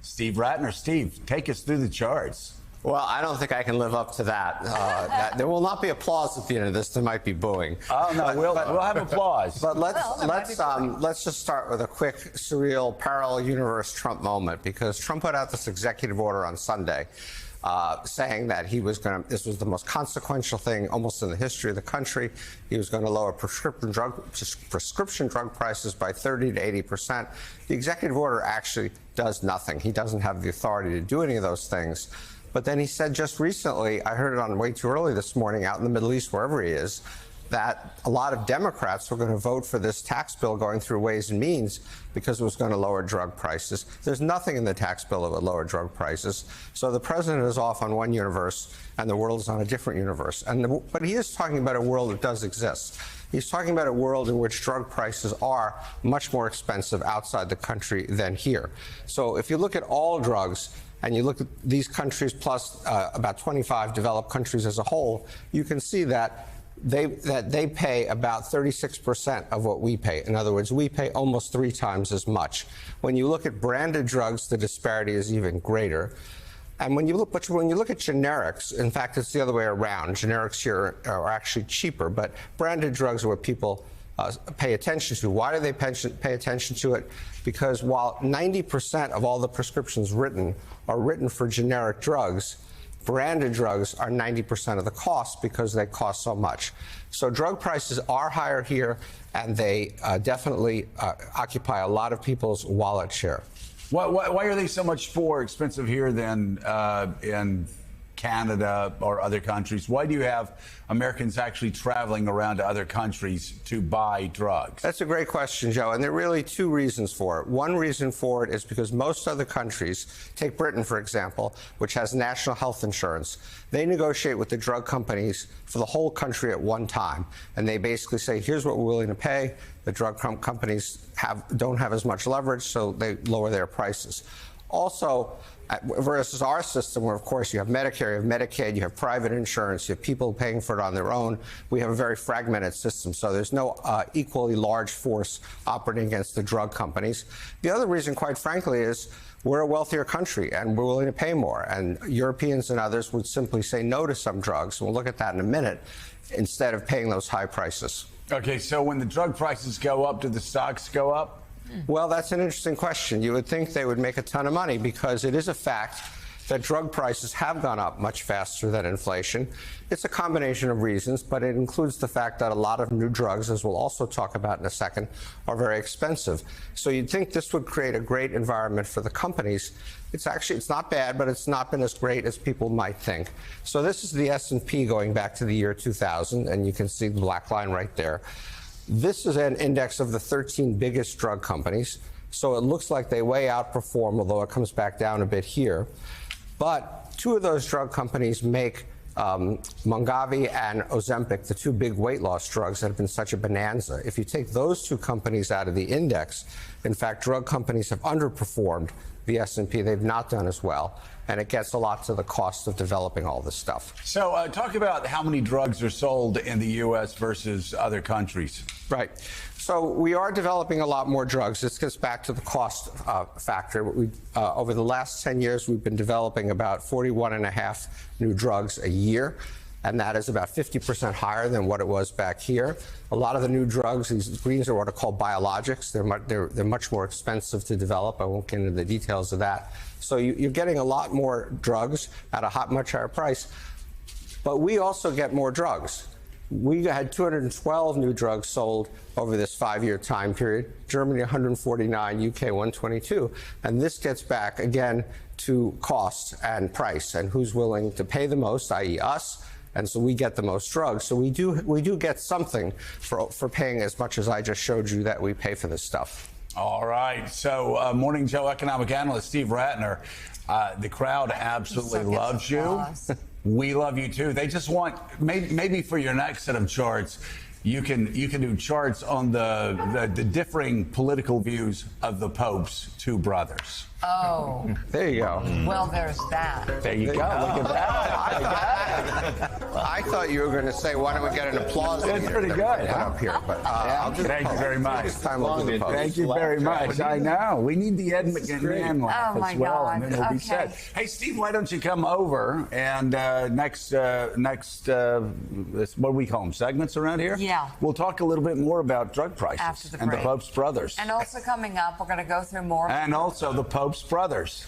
Steve Rattner. Steve, take us through the charts. Well, I don't think I can live up to that. There will not be applause at the end of this. There might be booing. Oh no, we'll have applause. But let's just start with a quick, surreal, parallel universe Trump moment, because Trump put out this executive order on Sunday, saying that this was the most consequential thing almost in the history of the country. He was going to lower prescription drug prices by 30 to 80%. The executive order actually does nothing. He doesn't have the authority to do any of those things. But then he said just recently, I heard it on Way Too Early this morning out in the Middle East, wherever he is, that a lot of Democrats were going to vote for this tax bill going through Ways and Means because it was going to lower drug prices. There's nothing in the tax bill that would lower drug prices. So the president is off on one universe and the world is on a different universe. But he is talking about a world that does exist. He's talking about a world in which drug prices are much more expensive outside the country than here. So if you look at all drugs, and you look at these countries plus about 25 developed countries as a whole, you can see that they pay about 36% of what we pay. In other words, we pay almost 3 times as much. When you look at branded drugs, the disparity is even greater. And when you look at generics, in fact, it's the other way around. Generics here are actually cheaper, but branded drugs are what people pay attention to. Why do they pay attention to it? Because while 90% of all the prescriptions written are written for generic drugs, branded drugs are 90% of the cost because they cost so much. So drug prices are higher here, and they definitely occupy a lot of people's wallet share. Why are they so much more expensive here than in Canada or other countries? Why do you have Americans actually traveling around to other countries to buy drugs? That's a great question, Joe, and there are really 2 reasons for it. One reason for it is because most other countries, take Britain, for example, which has national health insurance, they negotiate with the drug companies for the whole country at one time, and they basically say, here's what we're willing to pay. The drug companies don't have as much leverage, so they lower their prices. Also, versus our system, where, of course, you have Medicare, you have Medicaid, you have private insurance, you have people paying for it on their own, we have a very fragmented system. So there's no equally large force operating against the drug companies. The other reason, quite frankly, is we're a wealthier country and we're willing to pay more. And Europeans and others would simply say no to some drugs. We'll look at that in a minute, instead of paying those high prices. Okay, so when the drug prices go up, do the stocks go up? Well, that's an interesting question. You would think they would make a ton of money, because it is a fact that drug prices have gone up much faster than inflation. It's a combination of reasons, but it includes the fact that a lot of new drugs, as we'll also talk about in a second, are very expensive. So you'd think this would create a great environment for the companies. It's not bad, but it's not been as great as people might think. So this is the S&P going back to the year 2000, and you can see the black line right there. This is an index of the 13 biggest drug companies, so it looks like they way outperform, although it comes back down a bit here. But 2 of those drug companies make Mongavi and Ozempic, the 2 big weight loss drugs that have been such a bonanza. If you take those 2 companies out of the index, in fact, drug companies have underperformed the S&P. They've not done as well, and it gets a lot to the cost of developing all this stuff. So talk about how many drugs are sold in the U.S. versus other countries. Right. So we are developing a lot more drugs. This gets back to the cost factor. Over the last 10 years, we've been developing about 41.5 new drugs a year, and that is about 50% higher than what it was back here. A lot of the new drugs, these greens, are what are called biologics. They're much more expensive to develop. I won't get into the details of that. So you're getting a lot more drugs at a much higher price. But we also get more drugs. We had 212 new drugs sold over this 5-year time period. Germany 149, UK 122. And this gets back again to cost and price and who's willing to pay the most, i.e. us. And so we get the most drugs. So we do get something for paying as much as I just showed you that we pay for this stuff. All right. So Morning Joe economic analyst Steve Rattner, the crowd absolutely loves you. We love you too. They just want, maybe for your next set of charts, you can do charts on the differing political views of the Pope's 2 brothers. Oh, There you go. well, there's that. There you go. Look at that. I thought you were going to say, why don't we get an applause? That's meter pretty that good, we put huh? up here, but I'll just Thank you very much. This time we'll do the post. Thank you very much. I know. We need the Ed McMahon laugh Oh, my as well, God. and then it'll be Okay. said. Hey, Steve, why don't you come over and next, what do we call them, segments around here? Yeah. We'll talk a little bit more about drug prices After the and the break. Pope's brothers. And also coming up, we're going to go through more. And also the Pope's brothers.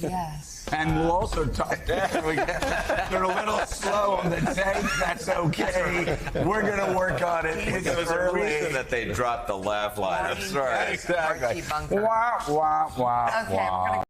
Yes. And we'll also talk. They're a little slow on the tape. That's okay. We're going to work on it. It's There's a early. reason that they dropped the laugh line. I'm sorry. Exactly. Archie Bunker. Wah, wah, wah, Okay, we're wah. going to